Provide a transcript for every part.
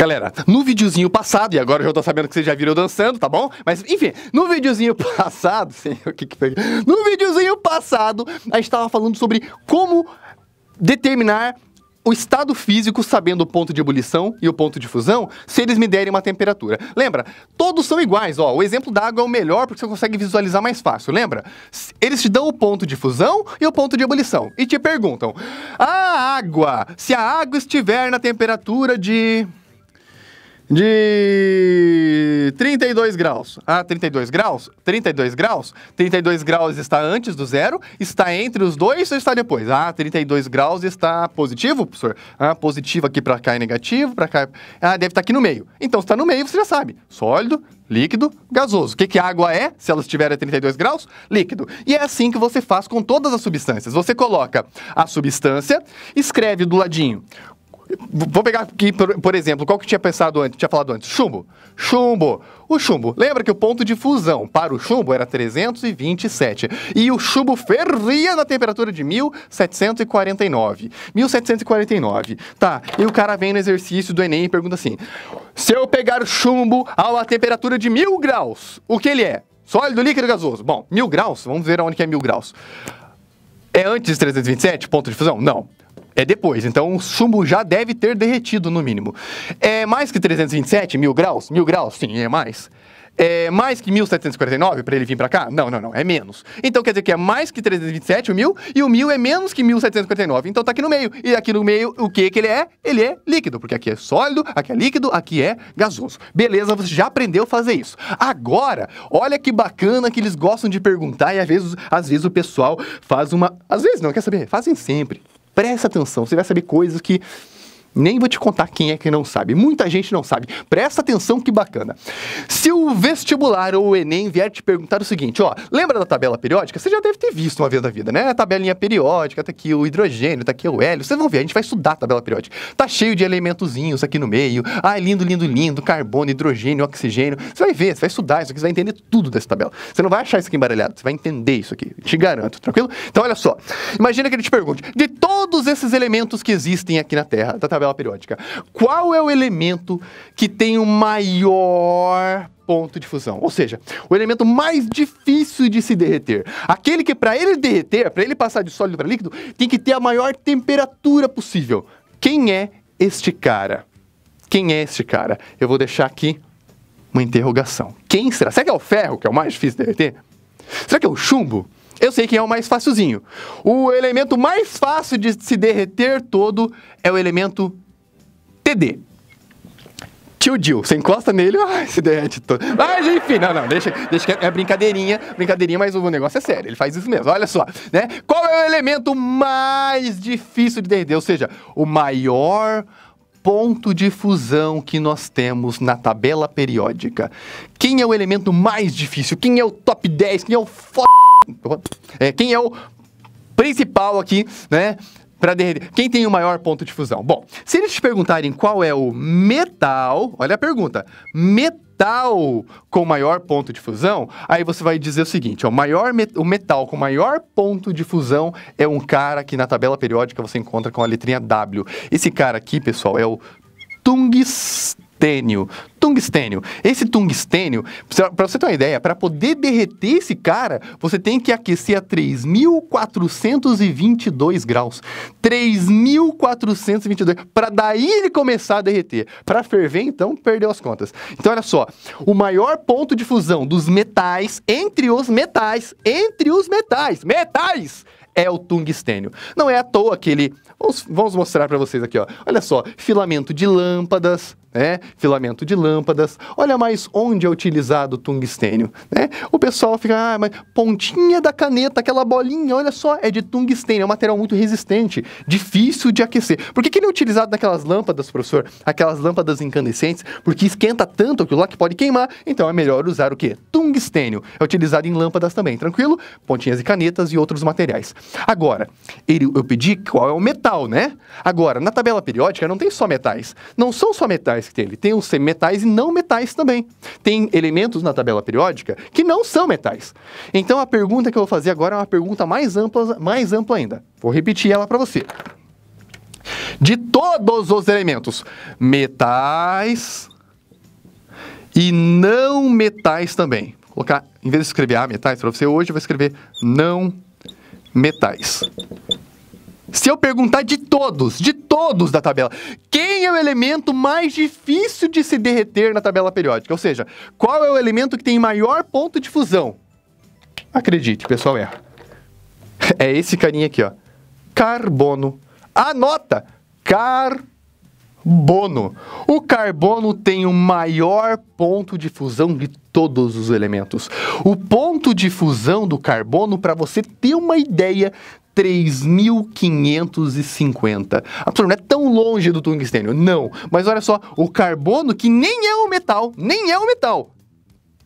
Galera, no videozinho passado, e agora eu já tô sabendo que vocês já viram eu dançando, tá bom? Mas, enfim, no videozinho passado, no videozinho passado, a gente tava falando sobre como determinar o estado físico sabendo o ponto de ebulição e o ponto de fusão, se eles me derem uma temperatura. Lembra? Todos são iguais, ó. O exemplo da água é o melhor porque você consegue visualizar mais fácil, lembra? Eles te dão o ponto de fusão e o ponto de ebulição. E te perguntam, se a água estiver na temperatura de 32 graus. 32 graus? 32 graus? 32 graus está antes do zero? Está entre os dois ou está depois? 32 graus está positivo, professor? Positivo aqui para cá é negativo, para cá... deve estar aqui no meio. Então, se está no meio, você já sabe. Sólido, líquido, gasoso. O que a água é, se ela estiver a 32 graus? Líquido. E é assim que você faz com todas as substâncias. Você coloca a substância, escreve do ladinho. Vou pegar aqui, por exemplo, qual que tinha falado antes? Chumbo. Chumbo. O chumbo. Lembra que o ponto de fusão para o chumbo era 327. E o chumbo ferria na temperatura de 1749. 1749. Tá, e o cara vem no exercício do Enem e pergunta assim, se eu pegar o chumbo a uma temperatura de 1000 graus, o que ele é? Sólido, líquido, gasoso? Bom, 1000 graus, vamos ver onde que é 1000 graus. É antes de 327, ponto de fusão? Não. É depois, então o chumbo já deve ter derretido no mínimo. É mais que 327, 1000 graus? 1000 graus, sim, é mais. É mais que 1749 para ele vir para cá? Não, é menos. Então quer dizer que é mais que 327, o 1000, e o 1000 é menos que 1749. Então tá aqui no meio. E aqui no meio, o que ele é? Ele é líquido, porque aqui é sólido, aqui é líquido, aqui é gasoso. Beleza, você já aprendeu a fazer isso. Agora, olha que bacana que eles gostam de perguntar e às vezes o pessoal faz uma... Às vezes não, quer saber? Fazem sempre. Presta atenção, você vai saber coisas que nem vou te contar quem é que não sabe. Muita gente não sabe. Presta atenção que bacana. Se o vestibular ou o Enem vier te perguntar o seguinte, lembra da tabela periódica? Você já deve ter visto uma vez na vida, né? A tabelinha periódica, tá aqui o hidrogênio, tá aqui o hélio. Vocês vão ver, a gente vai estudar a tabela periódica. Tá cheio de elementozinhos aqui no meio. Lindo, lindo, lindo. Carbono, hidrogênio, oxigênio. Você vai ver, você vai estudar isso aqui, você vai entender tudo dessa tabela. Você não vai achar isso aqui embaralhado, você vai entender isso aqui. Te garanto, tranquilo? Então, olha só. Imagina que ele te pergunte, de todos esses elementos que existem aqui na Terra, da tabela periódica, qual é o elemento que tem o maior ponto de fusão? Ou seja, o elemento mais difícil de se derreter. Aquele que, para ele derreter, para ele passar de sólido para líquido, tem que ter a maior temperatura possível. Quem é este cara? Quem é este cara? Eu vou deixar aqui uma interrogação. Quem será? Será que é o ferro, que é o mais difícil de derreter? Será que é o chumbo? Eu sei quem é o mais facilzinho. O elemento mais fácil de se derreter todo é o elemento TD. Tio Dil, você encosta nele, se derrete todo. Mas enfim, deixa que é brincadeirinha, mas o negócio é sério, ele faz isso mesmo, olha só, né? Qual é o elemento mais difícil de derreter? Ou seja, o maior ponto de fusão que nós temos na tabela periódica. Quem é o elemento mais difícil? Quem é o top 10? Quem é o quem é o principal aqui, né? Para derreter. Quem tem o maior ponto de fusão? Bom, se eles te perguntarem qual é o metal, olha a pergunta, metal com maior ponto de fusão, aí você vai dizer o seguinte, o metal com maior ponto de fusão é um cara que na tabela periódica você encontra com a letrinha W. Esse cara aqui, pessoal, é o tungstênio. Esse tungstênio, para você ter uma ideia, para poder derreter esse cara, você tem que aquecer a 3.422 graus. 3.422, para daí ele começar a derreter. Para ferver, então, perdeu as contas. Então, olha só, o maior ponto de fusão dos metais, entre os metais, é o tungstênio. Não é à toa que ele... Vamos mostrar para vocês aqui, ó. Olha só, filamento de lâmpadas, né? Filamento de lâmpadas. Olha mais onde é utilizado o tungstênio, né? O pessoal fica, mas pontinha da caneta, aquela bolinha, olha só, é de tungstênio. É um material muito resistente, difícil de aquecer. Por que ele é utilizado naquelas lâmpadas, professor? Aquelas lâmpadas incandescentes, porque esquenta tanto aquilo lá que pode queimar. Então é melhor usar o quê? Tungstênio. É utilizado em lâmpadas também, tranquilo? Pontinhas de canetas e outros materiais. Agora, eu pedi qual é o metal, né? Agora, na tabela periódica não tem só metais. Não são só metais que tem. Ele tem os semimetais e não metais também. Tem elementos na tabela periódica que não são metais. Então, a pergunta que eu vou fazer agora é uma pergunta mais ampla ainda. Vou repetir ela para você. De todos os elementos, metais e não metais também. Vou colocar, em vez de escrever A metais para você, hoje eu vou escrever não metais. Se eu perguntar de todos da tabela, quem é o elemento mais difícil de se derreter na tabela periódica? Ou seja, qual é o elemento que tem maior ponto de fusão? Acredite, pessoal, erra. É esse carinha aqui, ó. Carbono. Anota! Carbono. O carbono tem o maior ponto de fusão de todos os elementos. O ponto de fusão do carbono, para você ter uma ideia, 3.550. Não é tão longe do tungstênio, não. Mas olha só, o carbono, que nem é um metal,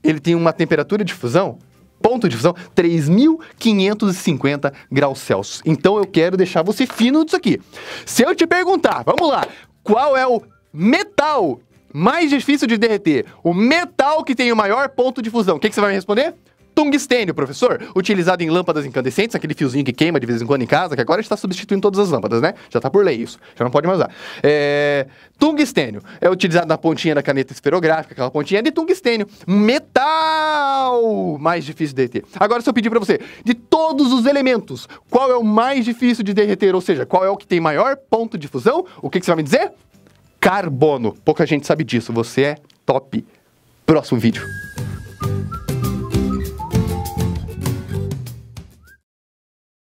ele tem uma temperatura de fusão, ponto de fusão, 3.550 graus Celsius. Então eu quero deixar você fino disso aqui. Se eu te perguntar, vamos lá, qual é o metal mais difícil de derreter? O metal que tem o maior ponto de fusão. O que você vai me responder? Tungstênio, professor, utilizado em lâmpadas incandescentes, aquele fiozinho que queima de vez em quando em casa, que agora está substituindo todas as lâmpadas, né? Já está por lei isso, já não pode mais usar. Tungstênio é utilizado na pontinha da caneta esferográfica, aquela pontinha de tungstênio. Metal mais difícil de derreter. Agora, se eu pedir para você, de todos os elementos, qual é o mais difícil de derreter? Ou seja, qual é o que tem maior ponto de fusão? O que você vai me dizer? Carbono. Pouca gente sabe disso. Você é top. Próximo vídeo.